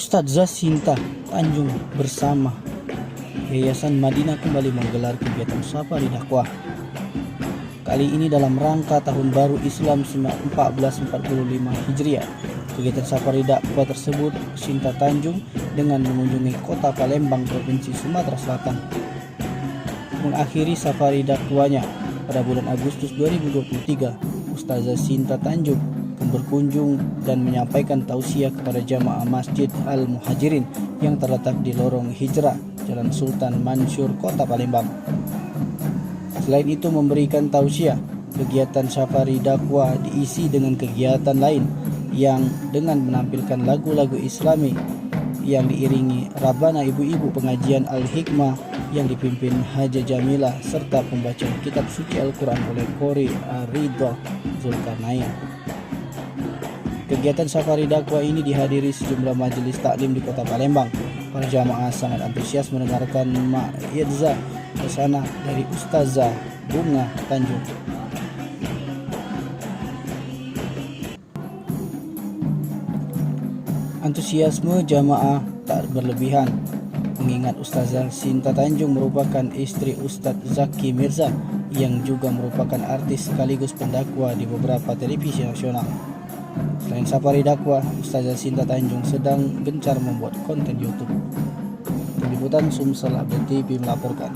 Ustadzah Sinta Tanjung bersama Yayasan Madinah kembali menggelar kegiatan safari dakwah. Kali ini dalam rangka Tahun Baru Islam 1445 Hijriah. Kegiatan safari dakwah tersebut Sinta Tanjung dengan mengunjungi kota Palembang, Provinsi Sumatera Selatan. Mengakhiri safari dakwahnya pada bulan Agustus 2023, Ustazah Sinta Tanjung berkunjung dan menyampaikan tausiah kepada jamaah Masjid Al-Muhajirin yang terletak di Lorong Hijrah, Jalan Sultan Mansur, Kota Palembang. Selain itu memberikan tausiah, kegiatan safari dakwah diisi dengan kegiatan lain yang dengan menampilkan lagu-lagu Islami yang diiringi rabana ibu-ibu pengajian Al-Hikmah yang dipimpin Haja Jamila serta pembacaan kitab suci Al-Quran oleh Qori Ridho Zulkarnain. Kegiatan safari dakwah ini dihadiri sejumlah majelis taklim di Kota Palembang. Para jamaah sangat antusias mendengarkan ma'izah kesana dari Ustazah Bunga Tanjung. Antusiasme jamaah tak berlebihan, mengingat Ustazah Sinta Tanjung merupakan istri Ustadz Zaki Mirza yang juga merupakan artis sekaligus pendakwah di beberapa televisi nasional. Selain safari dakwah, Ustazah Sinta Tanjung sedang gencar membuat konten YouTube. Tim Liputan Sumsel Update TV melaporkan.